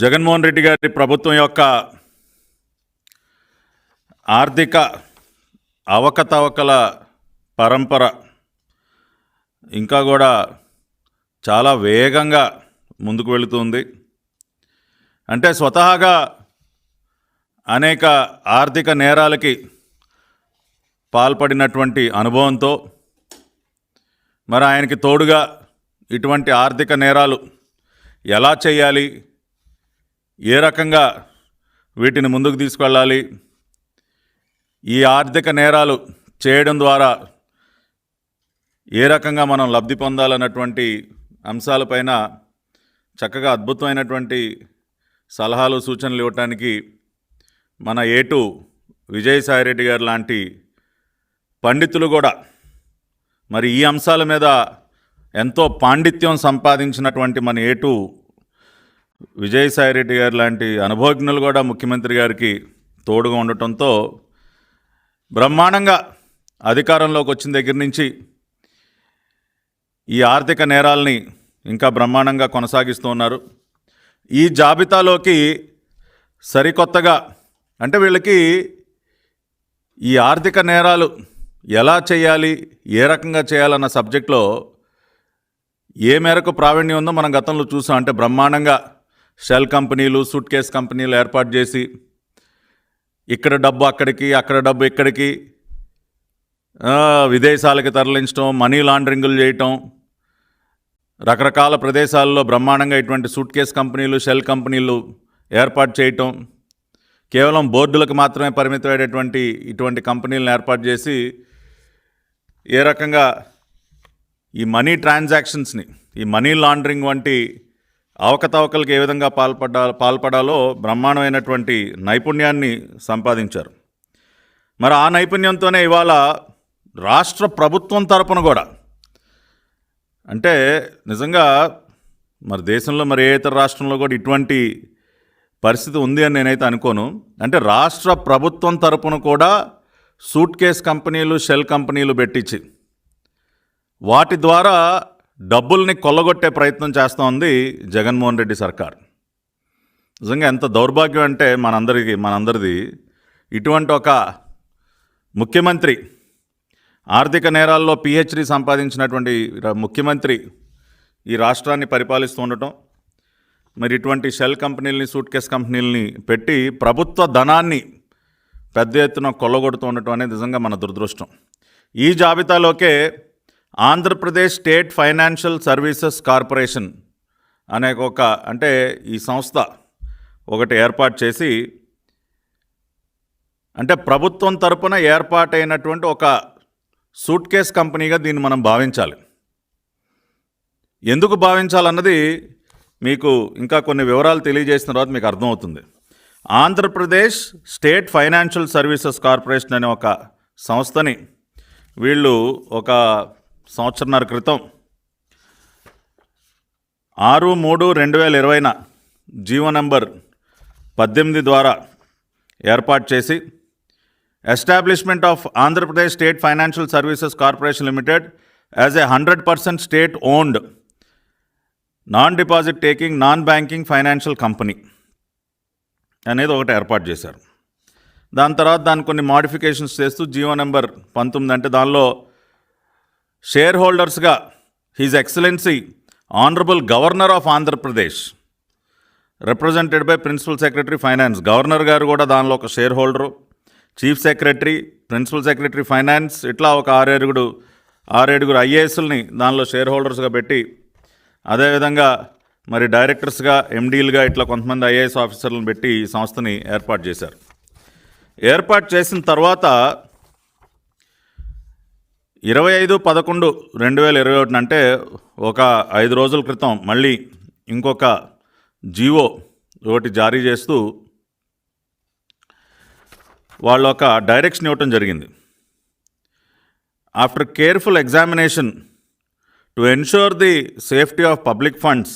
జగన్మోహన్ రెడ్డి గారి ప్రభుత్వం యొక్క ఆర్థిక అవకతవకల పరంపర ఇంకా కూడా చాలా వేగంగా ముందుకు వెళుతుంది. అంటే స్వతహాగా అనేక ఆర్థిక నేరాలకి పాల్పడినటువంటి అనుభవంతో మరి ఆయనకి తోడుగా ఇటువంటి ఆర్థిక నేరాలు ఎలా చేయాలి, ఏ రకంగా వీటిని ముందుకు తీసుకెళ్ళాలి, ఈ ఆర్థిక నేరాలు చేయడం ద్వారా ఏ రకంగా మనం లబ్ధి పొందాలన్నటువంటి అంశాలపైన చక్కగా అద్భుతమైనటువంటి సలహాలు సూచనలు ఇవ్వటానికి మన ఏటు విజయసాయిరెడ్డి గారు లాంటి పండితులు కూడా మరి ఈ అంశాల మీద ఎంతో పాండిత్యం సంపాదించినటువంటి మన ఏటు విజయసాయిరెడ్డి గారు లాంటి అనుభవజ్ఞులు కూడా ముఖ్యమంత్రి గారికి తోడుగా ఉండటంతో బ్రహ్మాండంగా అధికారంలోకి వచ్చిన దగ్గర నుంచి ఈ ఆర్థిక నేరాల్ని ఇంకా బ్రహ్మాండంగా కొనసాగిస్తూ ఉన్నారు. ఈ జాబితాలోకి సరికొత్తగా అంటే వీళ్ళకి ఈ ఆర్థిక నేరాలు ఎలా చేయాలి, ఏ రకంగా చేయాలన్న సబ్జెక్ట్లో ఏ మేరకు ప్రావీణ్యం ఉందో మనం గతంలో చూసాం. అంటే బ్రహ్మాండంగా షెల్ కంపెనీలు, సూట్ కేస్ కంపెనీలు ఏర్పాటు చేసి ఇక్కడ డబ్బు అక్కడికి, అక్కడ డబ్బు ఇక్కడికి, విదేశాలకి తరలించడం, మనీ లాండరింగులు చేయటం, రకరకాల ప్రదేశాల్లో బ్రహ్మాండంగా ఇటువంటి సూట్ కేస్ కంపెనీలు, షెల్ కంపెనీలు ఏర్పాటు చేయటం, కేవలం బోర్డులకు మాత్రమే పరిమితమైనటువంటి ఇటువంటి కంపెనీలను ఏర్పాటు చేసి ఏ రకంగా ఈ మనీ ట్రాన్సాక్షన్స్ని, ఈ మనీ లాండరింగ్ వంటి అవకతవకలకు ఏ విధంగా పాల్పడాలో బ్రహ్మాండమైనటువంటి నైపుణ్యాన్ని సంపాదించారు. మరి ఆ నైపుణ్యంతోనే ఇవాళ రాష్ట్ర ప్రభుత్వం తరపున కూడా అంటే నిజంగా మరి దేశంలో మరి ఏ ఇతర రాష్ట్రంలో కూడా ఇటువంటి పరిస్థితి ఉంది అని నేనైతే అనుకోను. అంటే రాష్ట్ర ప్రభుత్వం తరపున కూడా సూట్ కేస్ కంపెనీలు, షెల్ కంపెనీలు పెట్టించి వాటి ద్వారా డబ్బుల్ని కొల్లగొట్టే ప్రయత్నం చేస్తూ ఉంది జగన్మోహన్ రెడ్డి సర్కార్. నిజంగా ఎంత దౌర్భాగ్యం అంటే మనందరిది ఇటువంటి ఒక ముఖ్యమంత్రి, ఆర్థిక నేరాల్లో పిహెచ్డి సంపాదించినటువంటి ముఖ్యమంత్రి ఈ రాష్ట్రాన్ని పరిపాలిస్తూ ఉండటం, మరి ఇటువంటి షెల్ కంపెనీలని, సూట్ కేస్ కంపెనీలని పెట్టి ప్రభుత్వ ధనాన్ని పెద్ద ఎత్తున కొల్లగొడుతూ ఉండటం అనేది నిజంగా మన దురదృష్టం. ఈ జాబితాలోకే Andhra Pradesh state financial services corporation అనే అంటే ఈ సంస్థ ఒకటి ఏర్పాటు చేసి అంటే ప్రభుత్వం తరపున ఏర్పాటైనటువంటి ఒక సూట్ కేస్ కంపెనీగా దీన్ని మనం భావించాలి. ఎందుకు భావించాలన్నది మీకు ఇంకా కొన్ని వివరాలు తెలియజేసిన తర్వాత మీకు అర్థమవుతుంది. Andhra Pradesh state financial services corporation అనే ఒక సంస్థని వీళ్ళు ఒక సంవత్సరన్నర క్రితం 6/3/2020 జీవో నెంబర్ 18 ద్వారా ఏర్పాటు చేసి establishment of Andhra Pradesh state financial services corporation limited as a 100% state owned non deposit taking non banking financial company అనేది ఒకటి ఏర్పాటు చేశారు. దాని తర్వాత దాన్ని కొన్ని మాడిఫికేషన్స్ చేస్తూ జీవో నెంబర్ 19 అంటే దానిలో షేర్ హోల్డర్స్గా his excellency honourable governor of Andhra Pradesh represented by principal secretary finance, governor గారు కూడా దానిలో ఒక share holder, chief secretary, principal secretary finance, ఇట్లా ఒక ఆరేడుగురు ఐఏఎస్ని దానిలో షేర్ హోల్డర్స్గా పెట్టి అదేవిధంగా మరి డైరెక్టర్స్గా, ఎండీలుగా ఇట్లా కొంతమంది ఐఏఎస్ ఆఫీసర్లను పెట్టి ఈ సంస్థని ఏర్పాటు చేశారు. ఏర్పాటు చేసిన తర్వాత 25/11/2021 అంటే ఒక 5 రోజుల క్రితం మళ్ళీ ఇంకొక జీవో ఒకటి జారీ చేస్తూ వాళ్ళు ఒక డైరెక్షన్ ఇవ్వటం జరిగింది. After careful examination to ensure the safety of public funds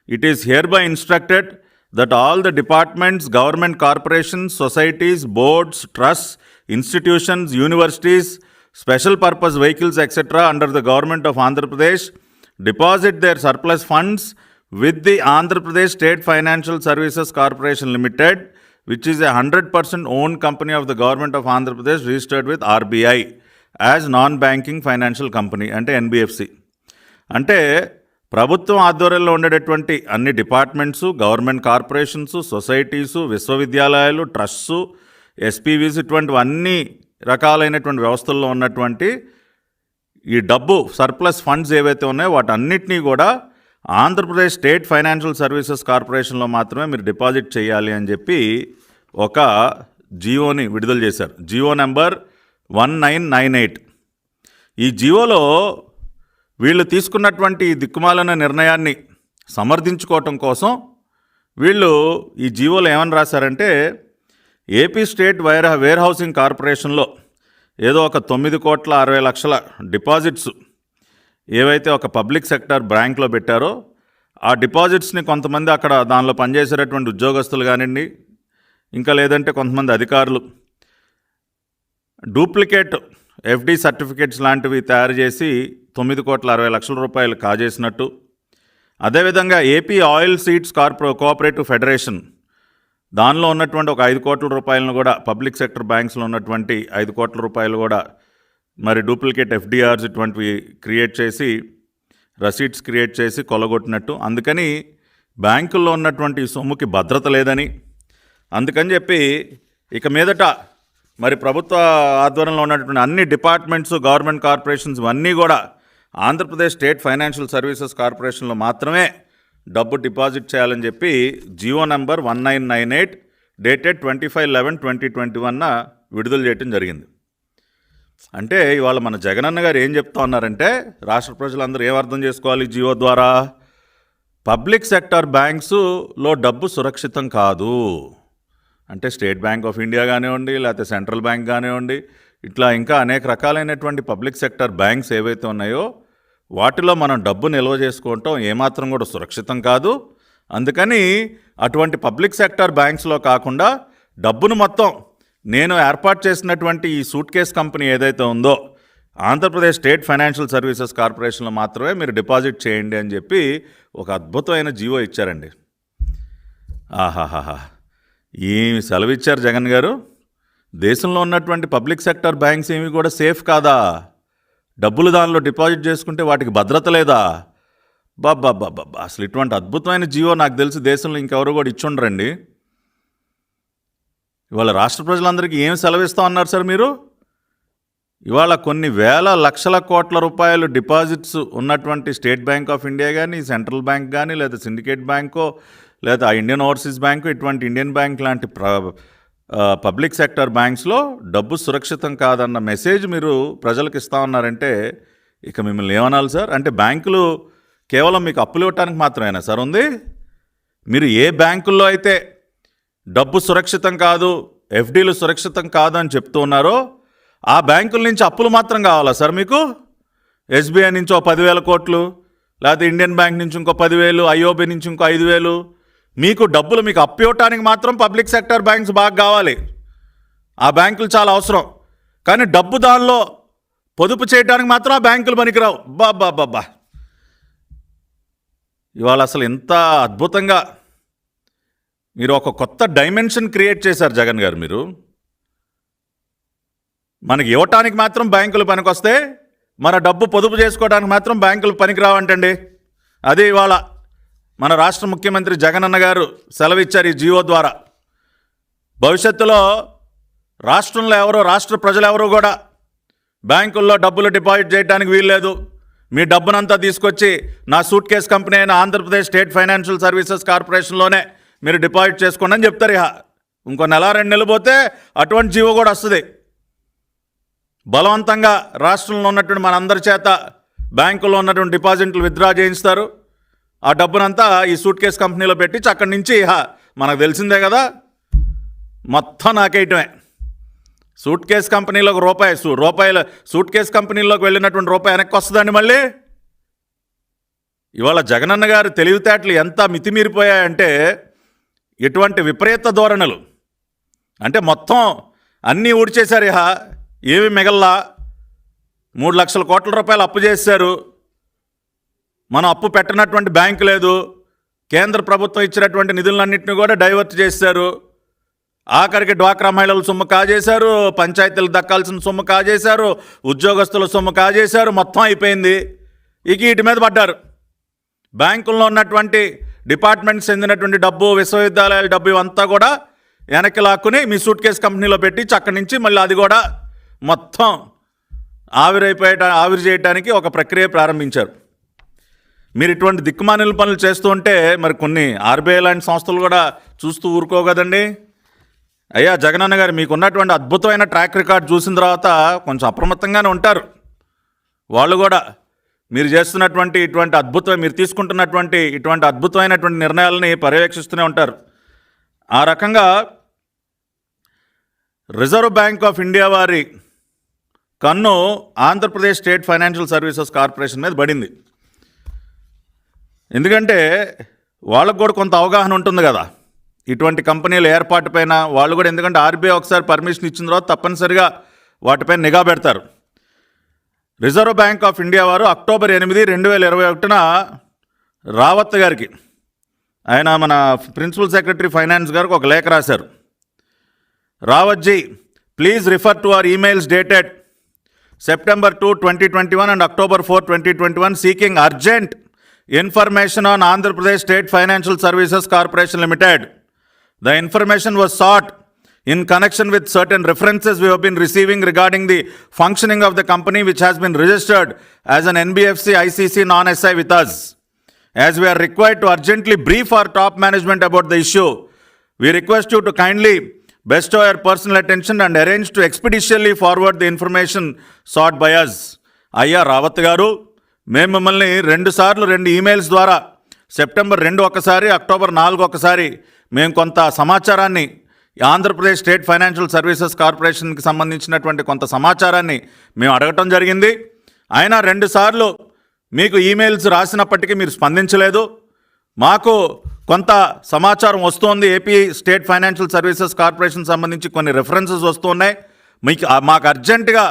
it is here by instructed that all the departments, government corporations, societies, boards, trusts, institutions, universities, special purpose vehicles, etc. under the government of Andhra Pradesh deposit their surplus funds with the Andhra Pradesh State Financial Services Corporation Limited, which is a 100% owned company of the government of Andhra Pradesh, registered with RBI as non-banking financial company, అంటే NBFC. అంటే ప్రభుత్వం ఆధ్వర్యంలో ఉండేటటువంటి అన్ని departments, government corporations, societies, విశ్వవిద్యాలయాలు, trusts, SPVs, ఇటువంటి అన్ని రకాలైనటువంటి వ్యవస్థల్లో ఉన్నటువంటి ఈ డబ్బు సర్ప్లస్ ఫండ్స్ ఏవైతే ఉన్నాయో వాటన్నిటినీ కూడా ఆంధ్రప్రదేశ్ స్టేట్ ఫైనాన్షియల్ సర్వీసెస్ కార్పొరేషన్లో మాత్రమే మీరు డిపాజిట్ చేయాలి అని చెప్పి ఒక జియోని విడుదల చేశారు. జియో నెంబర్ 1998. ఈ జియోలో వీళ్ళు తీసుకున్నటువంటి దిక్కుమాలిన నిర్ణయాన్ని సమర్థించుకోవటం కోసం వీళ్ళు ఈ జియోలో ఏమని రాశారంటే, ఏపీ స్టేట్ వేర్ హౌసింగ్ కార్పొరేషన్లో ఏదో ఒక 9,60,00,000 డిపాజిట్స్ ఏవైతే ఒక పబ్లిక్ సెక్టర్ బ్యాంక్లో పెట్టారో ఆ డిపాజిట్స్ని కొంతమంది అక్కడ దానిలో పనిచేసేటటువంటి ఉద్యోగస్తులు కానివ్వండి, ఇంకా లేదంటే కొంతమంది అధికారులు డూప్లికేట్ ఎఫ్డి సర్టిఫికేట్స్ లాంటివి తయారు చేసి 9,60,00,000 రూపాయలు కాజేసినట్టు, అదేవిధంగా AP oil seeds cooperative federation దానిలో ఉన్నటువంటి ఒక 5 కోట్ల రూపాయలను కూడా పబ్లిక్ సెక్టర్ బ్యాంక్స్లో ఉన్నటువంటి 5 కోట్ల రూపాయలు కూడా మరి డూప్లికేట్ ఎఫ్డిఆర్స్ ఇటువంటివి క్రియేట్ చేసి రసీట్స్ క్రియేట్ చేసి కొలగొట్టినట్టు. అందుకని బ్యాంకుల్లో ఉన్నటువంటి సొమ్ముకి భద్రత లేదని, అందుకని చెప్పి ఇక మీదట మరి ప్రభుత్వ ఆధ్వర్యంలో ఉన్నటువంటి అన్ని డిపార్ట్మెంట్స్, గవర్నమెంట్ కార్పొరేషన్స్ ఇవన్నీ కూడా ఆంధ్రప్రదేశ్ స్టేట్ ఫైనాన్షియల్ సర్వీసెస్ కార్పొరేషన్లో మాత్రమే డబ్బు డిపాజిట్ చేయాలని చెప్పి జియో నెంబర్ 1998 డేటెడ్ 25/11/2021 విడుదల చేయడం జరిగింది. అంటే ఇవాళ మన జగనన్న గారు ఏం చెప్తా ఉన్నారంటే, రాష్ట్ర ప్రజలందరూ ఏం అర్థం చేసుకోవాలి జియో ద్వారా, పబ్లిక్ సెక్టర్ బ్యాంక్స్లో డబ్బు సురక్షితం కాదు. అంటే స్టేట్ బ్యాంక్ ఆఫ్ ఇండియా కానివ్వండి, లేకపోతే సెంట్రల్ బ్యాంక్ కానివ్వండి, ఇట్లా ఇంకా అనేక రకాలైనటువంటి పబ్లిక్ సెక్టర్ బ్యాంక్స్ ఏవైతే ఉన్నాయో వాటిలో మనం డబ్బు నిల్వ చేసుకోవటం ఏమాత్రం కూడా సురక్షితం కాదు. అందుకని అటువంటి పబ్లిక్ సెక్టర్ బ్యాంక్స్లో కాకుండా డబ్బును మొత్తం నేను ఏర్పాటు చేసినటువంటి ఈ సూట్ కేస్ కంపెనీ ఏదైతే ఉందో ఆంధ్రప్రదేశ్ స్టేట్ ఫైనాన్షియల్ సర్వీసెస్ కార్పొరేషన్లో మాత్రమే మీరు డిపాజిట్ చేయండి అని చెప్పి ఒక అద్భుతమైన జీవో ఇచ్చారండి. ఆహాహాహా, ఏమి సెలవిచ్చారు జగన్ గారు. దేశంలో ఉన్నటువంటి పబ్లిక్ సెక్టర్ బ్యాంక్స్ ఏమి కూడా సేఫ్ కాదా? డబ్బులు దానిలో డిపాజిట్ చేసుకుంటే వాటికి భద్రత లేదా? బాబా అసలు ఇటువంటి అద్భుతమైన జీవో నాకు తెలిసి దేశంలో ఇంకెవరు కూడా ఇచ్చుండరండి. ఇవాళ రాష్ట్ర ప్రజలందరికీ ఏం సెలవిస్తూ ఉన్నారు సార్ మీరు? ఇవాళ కొన్ని వేల లక్షల కోట్ల రూపాయలు డిపాజిట్స్ ఉన్నటువంటి స్టేట్ బ్యాంక్ ఆఫ్ ఇండియా కానీ, సెంట్రల్ బ్యాంక్ కానీ, లేదా సిండికేట్ బ్యాంకో, లేదా ఇండియన్ ఓవర్సీస్ బ్యాంకు, ఇటువంటి ఇండియన్ బ్యాంక్ లాంటి పబ్లిక్ సెక్టర్ బ్యాంక్స్లో డబ్బు సురక్షితం కాదన్న మెసేజ్ మీరు ప్రజలకు ఇస్తూ ఉన్నారంటే ఇక మిమ్మల్ని ఏమనాలి సార్? అంటే బ్యాంకులు కేవలం మీకు అప్పులు ఇవ్వటానికి మాత్రమేనా సార్ ఉంది? మీరు ఏ బ్యాంకుల్లో అయితే డబ్బు సురక్షితం కాదు, ఎఫ్డీలు సురక్షితం కాదు అని చెప్తూ ఉన్నారో ఆ బ్యాంకుల నుంచి అప్పులు మాత్రం కావాలా సార్ మీకు? ఎస్బీఐ నుంచి 10,000 కోట్లు, లేకపోతే ఇండియన్ బ్యాంక్ నుంచి ఇంకో 10,000, ఐఓబి నుంచి ఇంకో 5,000, మీకు డబ్బులు మీకు అప్పు ఇవ్వటానికి మాత్రం పబ్లిక్ సెక్టర్ బ్యాంక్స్ బాగా కావాలి. ఆ బ్యాంకులు చాలా అవసరం. కానీ డబ్బు దానిలో పొదుపు చేయడానికి మాత్రం ఆ బ్యాంకులు పనికిరావు. బాబా ఇవాళ అసలు ఎంత అద్భుతంగా మీరు ఒక కొత్త డైమెన్షన్ క్రియేట్ చేశారు జగన్ గారు. మీరు మనకి ఇవ్వటానికి మాత్రం బ్యాంకులు పనికొస్తే మన డబ్బు పొదుపు చేసుకోవడానికి మాత్రం బ్యాంకులు పనికిరావంటండి. అదే ఇవాళ మన రాష్ట్ర ముఖ్యమంత్రి జగనన్న గారు సెలవిచ్చారు ఈ జియో ద్వారా. భవిష్యత్తులో రాష్ట్ర ప్రజలెవరూ కూడా బ్యాంకుల్లో డబ్బులు డిపాజిట్ చేయడానికి వీల్లేదు. మీ డబ్బునంతా తీసుకొచ్చి నా సూట్ కేస్ కంపెనీ అయిన ఆంధ్రప్రదేశ్ స్టేట్ ఫైనాన్షియల్ సర్వీసెస్ కార్పొరేషన్లోనే మీరు డిపాజిట్ చేసుకోండి అని చెప్తారు. ఇంకో నెల 2 నెలలు పోతే అటువంటి జియో కూడా వస్తుంది. బలవంతంగా రాష్ట్రంలో ఉన్నటువంటి మనందరి చేత బ్యాంకుల్లో ఉన్నటువంటి డిపాజిట్లు విత్డ్రా చేయిస్తారు. ఆ డబ్బునంతా ఈ సూట్ కేస్ కంపెనీలో పెట్టి అక్కడి నుంచి మనకు తెలిసిందే కదా మొత్తం నాకేయటమే. సూట్ కేస్ కంపెనీలోకి రూపాయలు సూట్ కేస్ కంపెనీలోకి వెళ్ళినటువంటి రూపాయి వెనక్కి వస్తుందండి మళ్ళీ. ఇవాళ జగనన్న గారు తెలివితేటలు ఎంత మితిమీరిపోయాయంటే ఇటువంటి విపరీత ధోరణులు. అంటే మొత్తం అన్నీ ఊడ్చేశారు. ఏమి మిగల్లా 3 లక్షల కోట్ల రూపాయలు అప్పు చేశారు. మనం అప్పు పెట్టినటువంటి బ్యాంకు లేదు. కేంద్ర ప్రభుత్వం ఇచ్చినటువంటి నిధులన్నింటినీ కూడా డైవర్ట్ చేశారు. ఆఖరికి డ్వాక్రా మహిళల సొమ్ము కాజేశారు, పంచాయతీలకు దక్కాల్సిన సొమ్ము కాజేశారు, ఉద్యోగస్తుల సొమ్ము కాజేశారు. మొత్తం అయిపోయింది. ఇక వీటి మీద పడ్డారు. బ్యాంకుల్లో ఉన్నటువంటి డిపార్ట్మెంట్స్ చెందినటువంటి డబ్బు, విశ్వవిద్యాలయాల డబ్బు ఇవంతా కూడా వెనక్కి లాక్కుని మీ సూట్ కేస్ కంపెనీలో పెట్టి అక్కడి నుంచి మళ్ళీ అది కూడా మొత్తం ఆవిరి చేయడానికి ఒక ప్రక్రియ ప్రారంభించారు. మీరు ఇటువంటి దిక్కుమాలిన పనులు చేస్తూ ఉంటే మరి కొన్ని ఆర్బీఐ లాంటి సంస్థలు కూడా చూస్తూ ఊరుకోగదండి. అయ్యా జగనన్న గారు, మీకున్నటువంటి అద్భుతమైన ట్రాక్ రికార్డ్ చూసిన తర్వాత కొంచెం అప్రమత్తంగానే ఉంటారు. వాళ్ళు కూడా మీరు చేస్తున్నటువంటి మీరు తీసుకుంటున్నటువంటి ఇటువంటి అద్భుతమైనటువంటి నిర్ణయాలని పర్యవేక్షిస్తూనే ఉంటారు. ఆ రకంగా రిజర్వ్ బ్యాంక్ ఆఫ్ ఇండియా వారి కన్ను Andhra Pradesh state financial services corporation మీద పడింది. ఎందుకంటే వాళ్ళకు కూడా కొంత అవగాహన ఉంటుంది కదా ఇటువంటి కంపెనీల ఏర్పాటు పైన. వాళ్ళు కూడా, ఎందుకంటే ఆర్బీఐ ఒకసారి పర్మిషన్ ఇచ్చిన తర్వాత తప్పనిసరిగా వాటిపైన నిఘా పెడతారు. రిజర్వ్ బ్యాంక్ ఆఫ్ ఇండియా వారు అక్టోబర్ 8, 2021 రావత్ గారికి, ఆయన మన ప్రిన్సిపల్ సెక్రటరీ ఫైనాన్స్ గారికి ఒక లేఖ రాశారు. Rawat ji, please refer to our emails dated September 2, 2021 and October 4, 2021 seeking urgent information on Andhra Pradesh State Financial Services Corporation Limited. The information was sought in connection with certain references we have been receiving regarding the functioning of the company, which has been registered as an NBFC ICC non-SI with us. As we are required to urgently brief our top management about the issue, we request you to kindly bestow your personal attention and arrange to expeditiously forward the information sought by us. అయ్యా రావత్ గారు, మేము మిమ్మల్ని 2 సార్లు 2 emails ద్వారా September 2 ఒకసారి, October 4 ఒకసారి మేము కొంత సమాచారాన్ని, ఆంధ్రప్రదేశ్ స్టేట్ ఫైనాన్షియల్ సర్వీసెస్ కార్పొరేషన్కి సంబంధించినటువంటి కొంత సమాచారాన్ని మేము అడగటం జరిగింది. అయినా 2 సార్లు మీకు ఈమెయిల్స్ రాసినప్పటికీ మీరు స్పందించలేదు. మాకు కొంత సమాచారం వస్తోంది, AP state financial services corporation సంబంధించి కొన్ని రెఫరెన్సెస్ వస్తున్నాయి. మాకు అర్జెంటుగా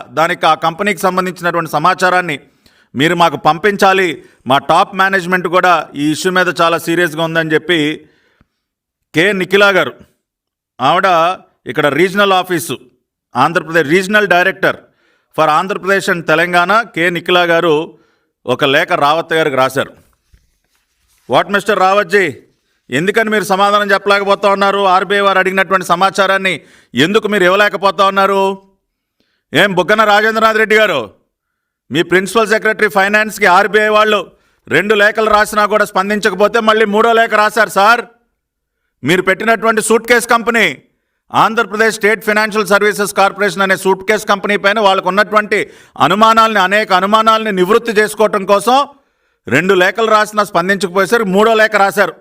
ఆ కంపెనీకి సంబంధించినటువంటి సమాచారాన్ని మీరు మాకు పంపించాలి. మా టాప్ మేనేజ్మెంట్ కూడా ఈ ఇష్యూ మీద చాలా సీరియస్గా ఉందని చెప్పి కె నిఖిలా గారు, ఆవిడ ఇక్కడ regional office Andhra Pradesh regional director for Andhra Pradesh and Telangana K Nikhila గారు ఒక లేఖ రావత్ గారికి రాశారు. వాట్ మిస్టర్ రావత్జీ, ఎందుకని మీరు సమాధానం చెప్పలేకపోతా ఉన్నారు? ఆర్బీఐ వారు అడిగినటువంటి సమాచారాన్ని ఎందుకు మీరు ఇవ్వలేకపోతా ఉన్నారు? ఏం బుగ్గన రాజేంద్రనాథ్ రెడ్డి గారు, మీ ప్రిన్సిపల్ సెక్రటరీ ఫైనాన్స్కి ఆర్బీఐ వాళ్ళు 2 లేఖలు రాసినా కూడా స్పందించకపోతే మళ్ళీ 3వ లేఖ రాశారు సార్. మీరు పెట్టినటువంటి suit case company Andhra Pradesh state financial services corporation అనే సూట్ కేస్ కంపెనీ పైన వాళ్ళకు ఉన్నటువంటి అనేక అనుమానాలని నివృత్తి చేసుకోవటం కోసం 2 లేఖలు రాసినా స్పందించకపోయేసరికి 3వ లేఖ రాశారు.